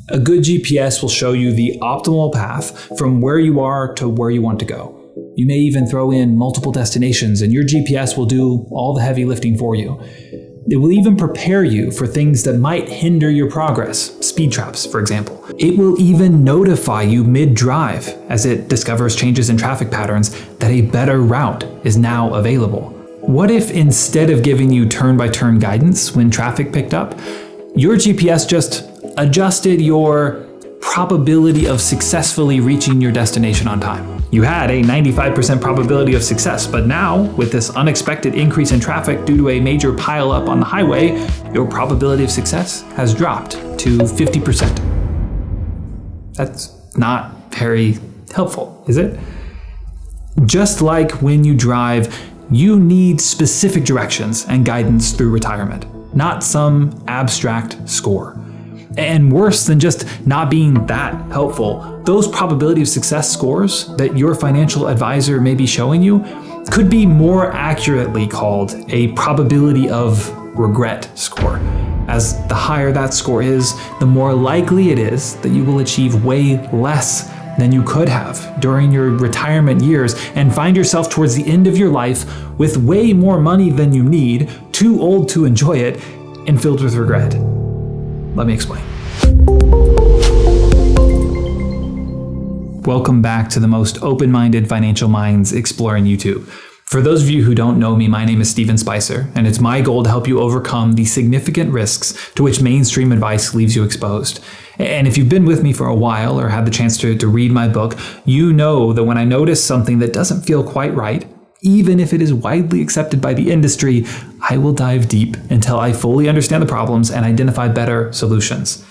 A good GPS will show you the optimal path from where you are to where you want to go. You may even throw in multiple destinations, and your GPS will do all the heavy lifting for you. It will even prepare you for things that might hinder your progress, speed traps, for example. It will even notify you mid-drive as it discovers changes in traffic patterns that a better route is now available. What if instead of giving you turn-by-turn guidance when traffic picked up, your GPS just adjusted your probability of successfully reaching your destination on time? You had a 95% probability of success, but now, with this unexpected increase in traffic due to a major pileup on the highway, your probability of success has dropped to 50%. That's not very helpful, is it? Just like when you drive, you need specific directions and guidance through retirement, not some abstract score. And worse than just not being that helpful, those probability of success scores that your financial advisor may be showing you could be more accurately called a probability of regret score. As the higher that score is, the more likely it is that you will achieve way less than you could have during your retirement years and find yourself towards the end of your life with way more money than you need, too old to enjoy it, and filled with regret. Let me explain. Welcome back to the most open-minded financial minds exploring YouTube. For those of you who don't know me, my name is Steven Spicer, and it's my goal to help you overcome the significant risks to which mainstream advice leaves you exposed. And if you've been with me for a while or had the chance to read my book, you know that when I notice something that doesn't feel quite right, even if it is widely accepted by the industry, I will dive deep until I fully understand the problems and identify better solutions.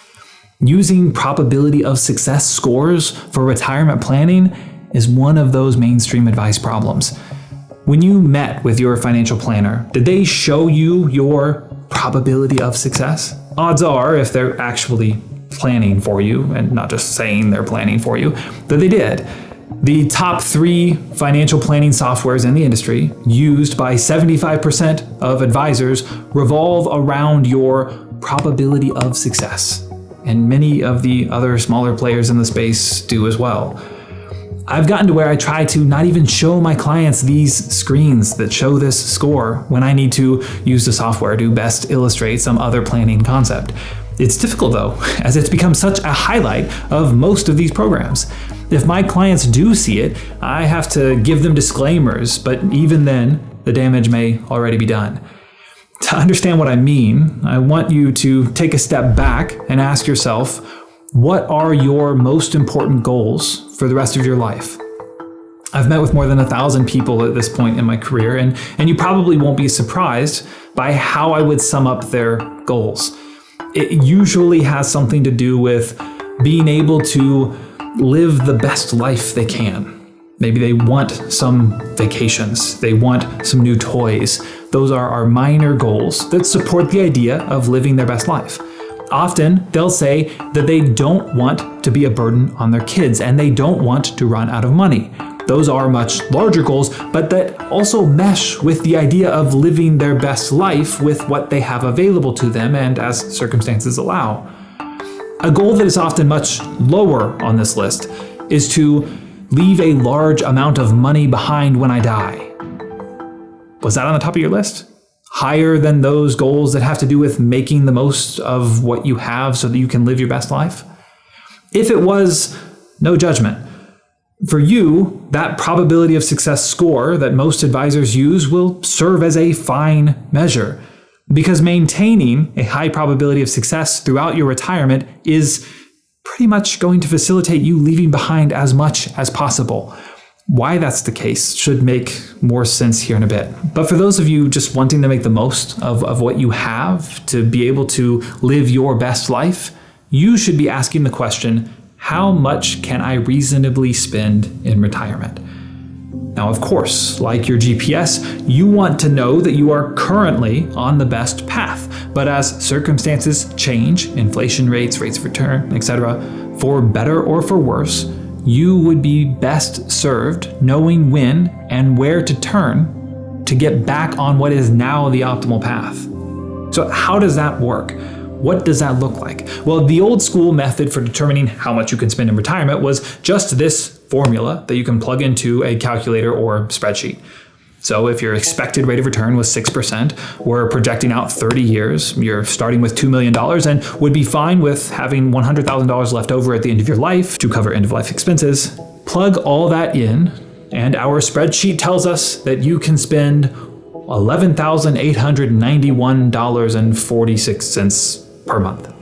Using probability of success scores for retirement planning is one of those mainstream advice problems. When you met with your financial planner, did they show you your probability of success? Odds are, if they're actually planning for you and not just saying they're planning for you, that they did. The top 3 financial planning softwares in the industry, used by 75% of advisors, revolve around your probability of success. And many of the other smaller players in the space do as well. I've gotten to where I try to not even show my clients these screens that show this score when I need to use the software to best illustrate some other planning concept. It's difficult though, as it's become such a highlight of most of these programs. If my clients do see it, I have to give them disclaimers, but even then, the damage may already be done. To understand what I mean, I want you to take a step back and ask yourself, what are your most important goals for the rest of your life? I've met with more than 1,000 people at this point in my career, and you probably won't be surprised by how I would sum up their goals. It usually has something to do with being able to live the best life they can. Maybe they want some vacations, they want some new toys. Those are our minor goals that support the idea of living their best life. Often, they'll say that they don't want to be a burden on their kids and they don't want to run out of money. Those are much larger goals, but that also mesh with the idea of living their best life with what they have available to them and as circumstances allow. A goal that is often much lower on this list is to leave a large amount of money behind when I die. Was that on the top of your list? Higher than those goals that have to do with making the most of what you have so that you can live your best life? If it was, no judgment. For you, that probability of success score that most advisors use will serve as a fine measure, because maintaining a high probability of success throughout your retirement is pretty much going to facilitate you leaving behind as much as possible. Why that's the case should make more sense here in a bit. But for those of you just wanting to make the most of what you have to be able to live your best life, you should be asking the question, how much can I reasonably spend in retirement? Now, of course, like your GPS, you want to know that you are currently on the best path. But as circumstances change, inflation rates, rates of return, etc., for better or for worse, you would be best served knowing when and where to turn to get back on what is now the optimal path. So how does that work? What does that look like? Well, the old school method for determining how much you can spend in retirement was just this formula that you can plug into a calculator or spreadsheet. So if your expected rate of return was 6%, we're projecting out 30 years, you're starting with $2 million and would be fine with having $100,000 left over at the end of your life to cover end-of-life expenses. Plug all that in, and our spreadsheet tells us that you can spend $11,891.46 per month.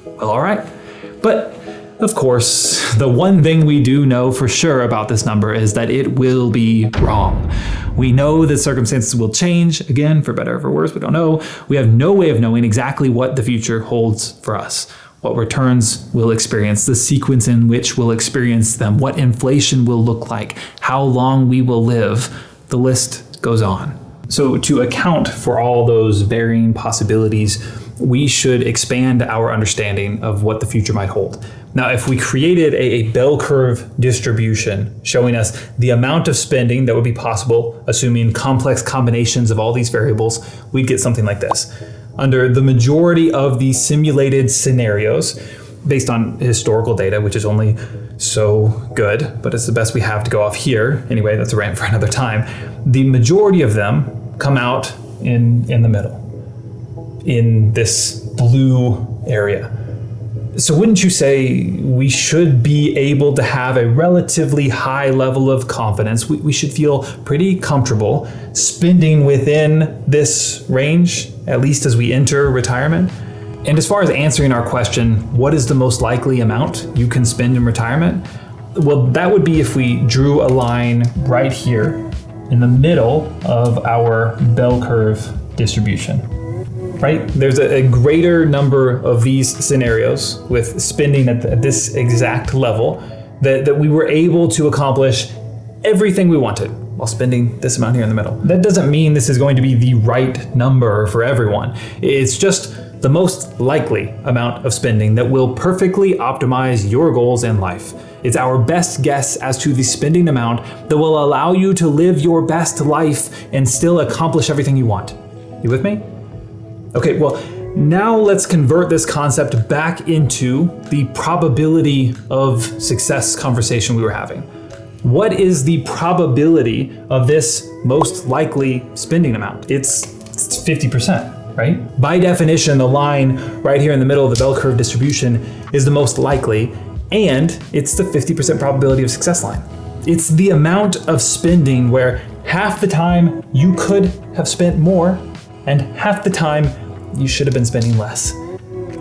Well, all right. But of course, the one thing we do know for sure about this number is that it will be wrong. We know that circumstances will change, again, for better or for worse, we don't know. We have no way of knowing exactly what the future holds for us, what returns we'll experience, the sequence in which we'll experience them, what inflation will look like, how long we will live. The list goes on. So to account for all those varying possibilities, we should expand our understanding of what the future might hold. Now, if we created a bell curve distribution showing us the amount of spending that would be possible, assuming complex combinations of all these variables, we'd get something like this. Under the majority of the simulated scenarios, based on historical data, which is only so good, but it's the best we have to go off here. Anyway, that's a rant for another time. The majority of them come out in the middle, in this blue area. So wouldn't you say we should be able to have a relatively high level of confidence? We should feel pretty comfortable spending within this range, at least as we enter retirement. And as far as answering our question, what is the most likely amount you can spend in retirement? Well, that would be if we drew a line right here in the middle of our bell curve distribution. Right? There's a greater number of these scenarios with spending at this exact level that we were able to accomplish everything we wanted while spending this amount here in the middle. That doesn't mean this is going to be the right number for everyone. It's just the most likely amount of spending that will perfectly optimize your goals in life. It's our best guess as to the spending amount that will allow you to live your best life and still accomplish everything you want. You with me? Okay, well, now let's convert this concept back into the probability of success conversation we were having. What is the probability of this most likely spending amount? It's 50%, right? By definition, the line right here in the middle of the bell curve distribution is the most likely, and it's the 50% probability of success line. It's the amount of spending where half the time you could have spent more and half the time you should have been spending less.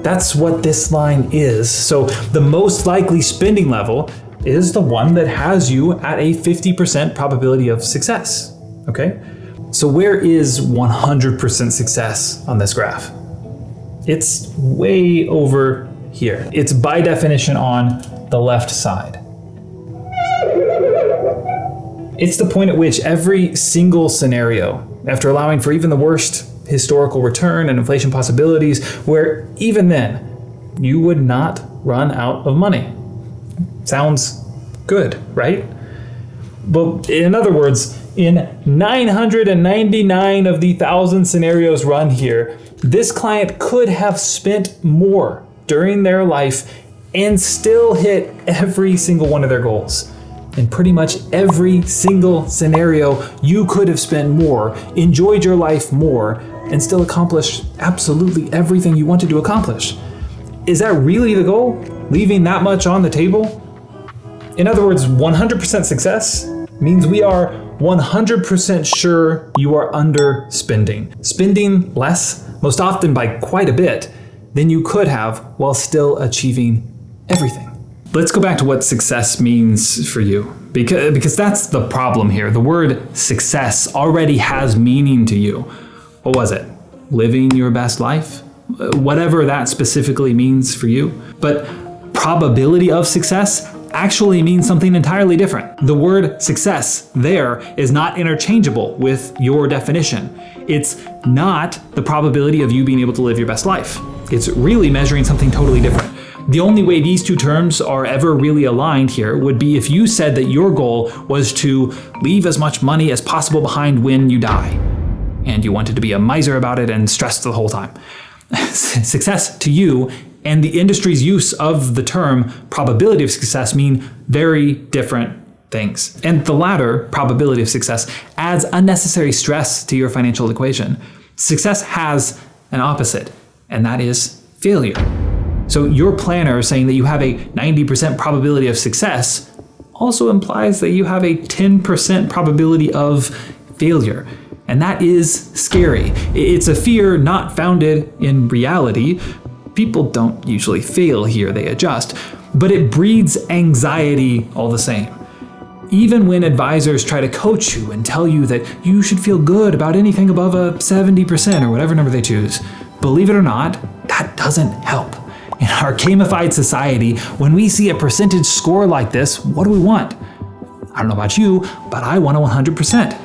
That's what this line is. So the most likely spending level is the one that has you at a 50% probability of success, okay? So where is 100% success on this graph? It's way over here. It's by definition on the left side. It's the point at which every single scenario, after allowing for even the worst historical return and inflation possibilities, where even then you would not run out of money. Sounds good, right? Well, in other words, in 999 of the 1,000 scenarios run here, this client could have spent more during their life and still hit every single one of their goals. In pretty much every single scenario, you could have spent more, enjoyed your life more, and still accomplish absolutely everything you wanted to accomplish. Is that really the goal? Leaving that much on the table? In other words, 100% success means we are 100% sure you are underspending. Spending less, most often by quite a bit, than you could have while still achieving everything. Let's go back to what success means for you, because that's the problem here. The word success already has meaning to you. What was it? Living your best life? Whatever that specifically means for you. But probability of success actually means something entirely different. The word success there is not interchangeable with your definition. It's not the probability of you being able to live your best life. It's really measuring something totally different. The only way these two terms are ever really aligned here would be if you said that your goal was to leave as much money as possible behind when you die, and you wanted to be a miser about it and stressed the whole time. Success to you and the industry's use of the term probability of success mean very different things. And the latter, probability of success, adds unnecessary stress to your financial equation. Success has an opposite, and that is failure. So your planner saying that you have a 90% probability of success also implies that you have a 10% probability of failure. And that is scary. It's a fear not founded in reality. People don't usually fail here, they adjust. But it breeds anxiety all the same. Even when advisors try to coach you and tell you that you should feel good about anything above a 70% or whatever number they choose, believe it or not, that doesn't help. In our gamified society, when we see a percentage score like this, what do we want? I don't know about you, but I want a 100%.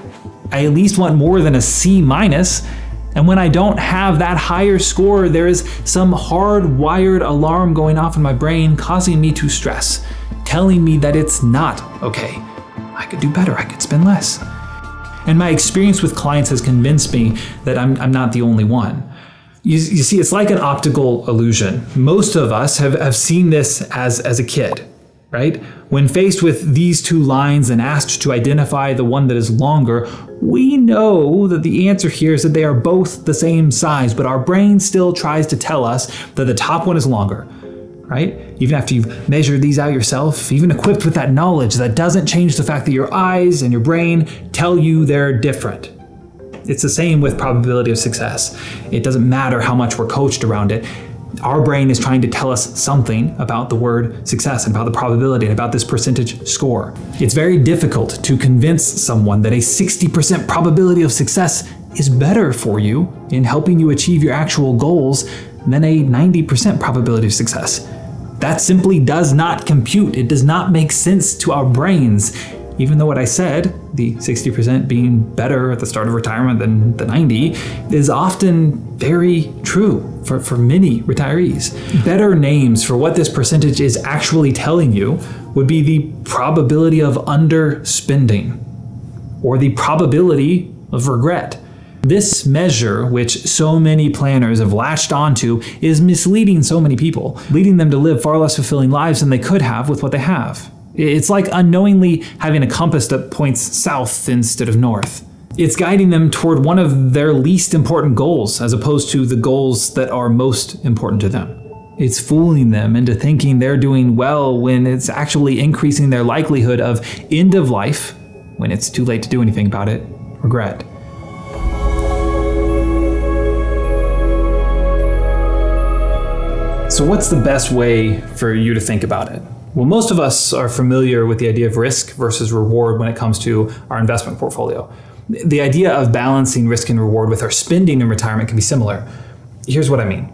I at least want more than a C-. And when I don't have that higher score, there is some hardwired alarm going off in my brain causing me to stress, telling me that it's not okay. I could do better, I could spend less. And my experience with clients has convinced me that I'm not the only one. You see, it's like an optical illusion. Most of us have seen this as a kid, right? When faced with these two lines and asked to identify the one that is longer, we know that the answer here is that they are both the same size, but our brain still tries to tell us that the top one is longer, right? Even after you've measured these out yourself, even equipped with that knowledge, that doesn't change the fact that your eyes and your brain tell you they're different. It's the same with probability of success. It doesn't matter how much we're coached around it. Our brain is trying to tell us something about the word success and about the probability and about this percentage score. It's very difficult to convince someone that a 60% probability of success is better for you in helping you achieve your actual goals than a 90% probability of success. That simply does not compute. It does not make sense to our brains. Even though what I said, the 60% being better at the start of retirement than the 90, is often very true for many retirees. Better names for what this percentage is actually telling you would be the probability of underspending or the probability of regret. This measure, which so many planners have latched onto, is misleading so many people, leading them to live far less fulfilling lives than they could have with what they have. It's like unknowingly having a compass that points south instead of north. It's guiding them toward one of their least important goals as opposed to the goals that are most important to them. It's fooling them into thinking they're doing well when it's actually increasing their likelihood of end of life, when it's too late to do anything about it, regret. So what's the best way for you to think about it? Well, most of us are familiar with the idea of risk versus reward when it comes to our investment portfolio. The idea of balancing risk and reward with our spending in retirement can be similar. Here's what I mean.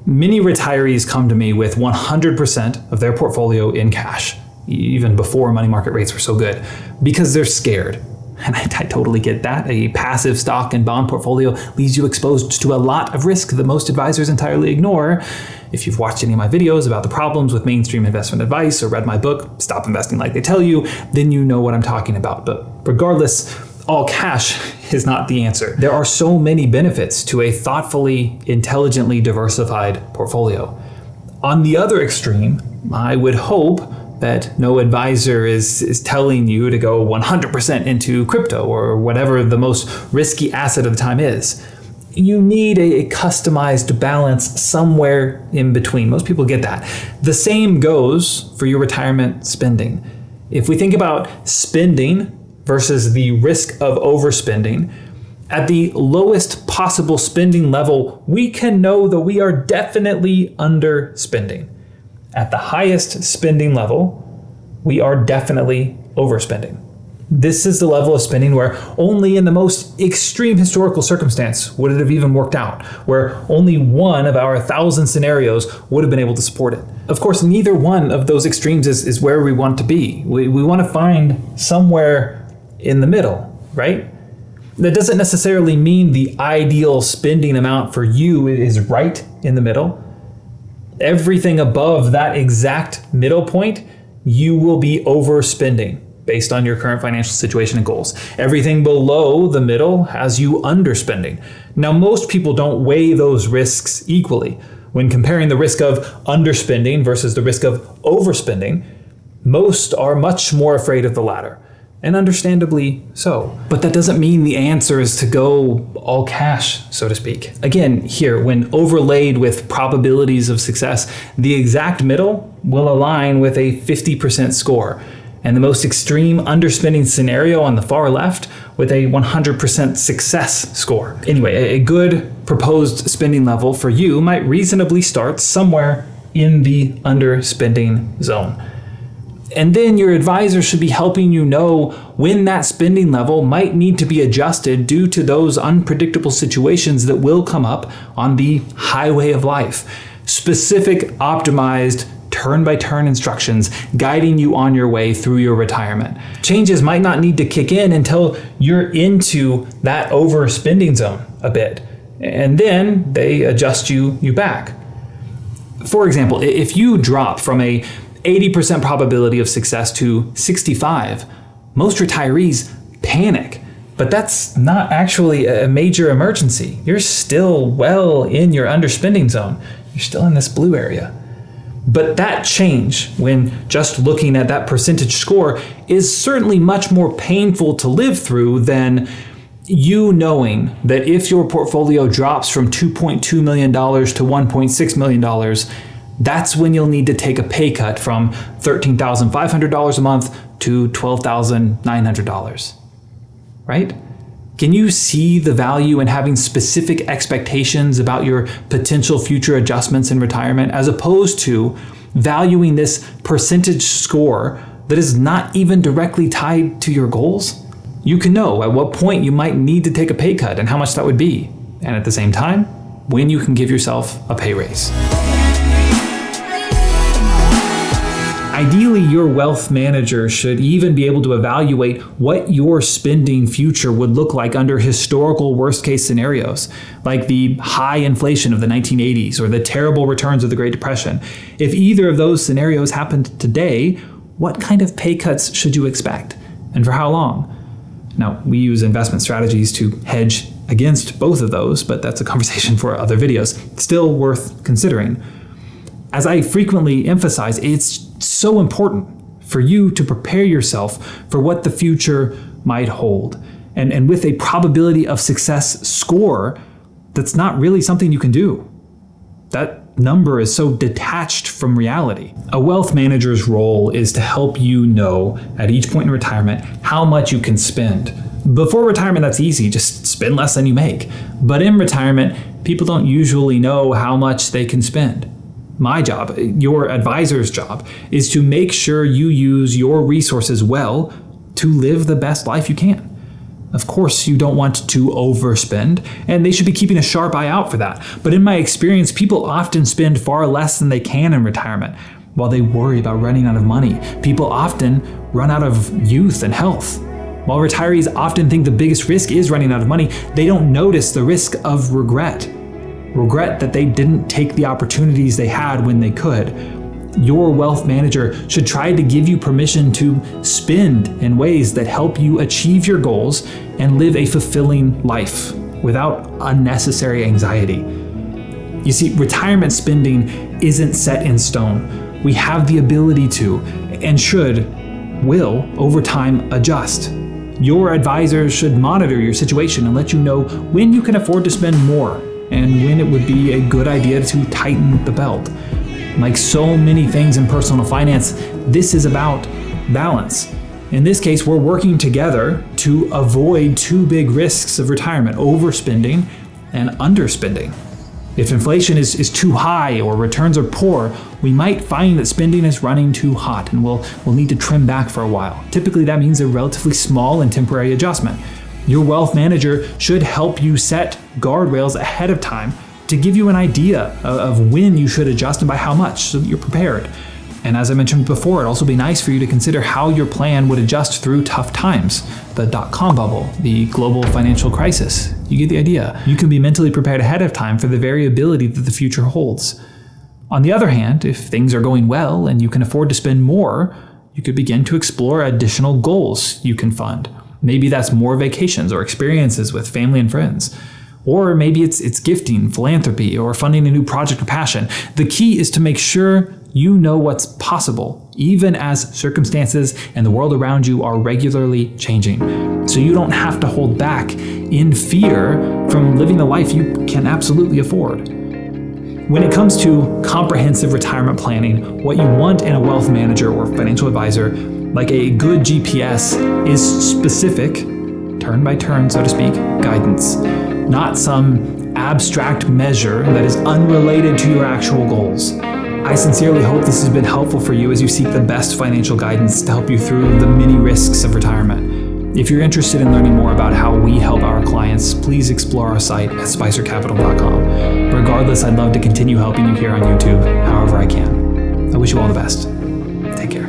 Many retirees come to me with 100% of their portfolio in cash, even before money market rates were so good, because they're scared. And I totally get that. A passive stock and bond portfolio leaves you exposed to a lot of risk that most advisors entirely ignore. If you've watched any of my videos about the problems with mainstream investment advice or read my book, Stop Investing Like They Tell You, then you know what I'm talking about. But regardless, all cash is not the answer. There are so many benefits to a thoughtfully, intelligently diversified portfolio. On the other extreme, I would hope that no advisor is telling you to go 100% into crypto or whatever the most risky asset of the time is. You need a customized balance somewhere in between. Most people get that. The same goes for your retirement spending. If we think about spending versus the risk of overspending, at the lowest possible spending level, we can know that we are definitely underspending. At the highest spending level, we are definitely overspending. This is the level of spending where only in the most extreme historical circumstance would it have even worked out, where only one of our 1,000 scenarios would have been able to support it. Of course, neither one of those extremes is where we want to be. We want to find somewhere in the middle, right? That doesn't necessarily mean the ideal spending amount for you is right in the middle. Everything above that exact middle point, you will be overspending. based on your current financial situation and goals. Everything below the middle has you underspending. Now, most people don't weigh those risks equally. When comparing the risk of underspending versus the risk of overspending, most are much more afraid of the latter, and understandably so. But that doesn't mean the answer is to go all cash, so to speak. Again, here, when overlaid with probabilities of success, the exact middle will align with a 50% score, and the most extreme underspending scenario on the far left with a 100% success score. Anyway, a good proposed spending level for you might reasonably start somewhere in the underspending zone. And then your advisor should be helping you know when that spending level might need to be adjusted due to those unpredictable situations that will come up on the highway of life. Specific, optimized, turn-by-turn instructions guiding you on your way through your retirement. Changes might not need to kick in until you're into that overspending zone a bit, and then they adjust you back. For example, if you drop from a 80% probability of success to 65, most retirees panic. But that's not actually a major emergency. You're still well in your underspending zone. You're still in this blue area. But that change, when just looking at that percentage score, is certainly much more painful to live through than you knowing that if your portfolio drops from $2.2 million to $1.6 million, that's when you'll need to take a pay cut from $13,500 a month to $12,900, right? Can you see the value in having specific expectations about your potential future adjustments in retirement, as opposed to valuing this percentage score that is not even directly tied to your goals? You can know at what point you might need to take a pay cut and how much that would be, and at the same time, when you can give yourself a pay raise. Ideally, your wealth manager should even be able to evaluate what your spending future would look like under historical worst-case scenarios, like the high inflation of the 1980s or the terrible returns of the Great Depression. If either of those scenarios happened today, what kind of pay cuts should you expect, and for how long? Now, we use investment strategies to hedge against both of those, but that's a conversation for other videos. Still worth considering. As I frequently emphasize, it's so important for you to prepare yourself for what the future might hold. And with a probability of success score, that's not really something you can do. That number is so detached from reality. A wealth manager's role is to help you know at each point in retirement how much you can spend. Before retirement, that's easy, just spend less than you make. But in retirement, people don't usually know how much they can spend. My job, your advisor's job, is to make sure you use your resources well to live the best life you can. Of course, you don't want to overspend, and they should be keeping a sharp eye out for that. But in my experience, people often spend far less than they can in retirement. While they worry about running out of money, people often run out of youth and health. While retirees often think the biggest risk is running out of money, they don't notice the risk of regret. Regret that they didn't take the opportunities they had when they could. Your wealth manager should try to give you permission to spend in ways that help you achieve your goals and live a fulfilling life without unnecessary anxiety. You see, retirement spending isn't set in stone. We have the ability to, and will, over time, adjust. Your advisor should monitor your situation and let you know when you can afford to spend more and when it would be a good idea to tighten the belt. Like so many things in personal finance, this is about balance. In this case, we're working together to avoid two big risks of retirement: overspending and underspending. If inflation is too high or returns are poor, we might find that spending is running too hot and we'll need to trim back for a while. Typically, that means a relatively small and temporary adjustment. Your wealth manager should help you set guardrails ahead of time to give you an idea of when you should adjust and by how much, so that you're prepared. And as I mentioned before, it'd also be nice for you to consider how your plan would adjust through tough times, the dot-com bubble, the global financial crisis. You get the idea. You can be mentally prepared ahead of time for the variability that the future holds. On the other hand, if things are going well and you can afford to spend more, you you could begin to explore additional goals you can fund. Maybe that's more vacations or experiences with family and friends. Or maybe it's gifting, philanthropy, or funding a new project or passion. The key is to make sure you know what's possible, even as circumstances and the world around you are regularly changing. So you don't have to hold back in fear from living the life you can absolutely afford. When it comes to comprehensive retirement planning, what you want in a wealth manager or financial advisor, like a good GPS, is specific, turn by turn, so to speak, guidance, not some abstract measure that is unrelated to your actual goals. I sincerely hope this has been helpful for you as you seek the best financial guidance to help you through the many risks of retirement. If you're interested in learning more about how we help our clients, please explore our site at spicercapital.com. Regardless, I'd love to continue helping you here on YouTube however I can. I wish you all the best. Take care.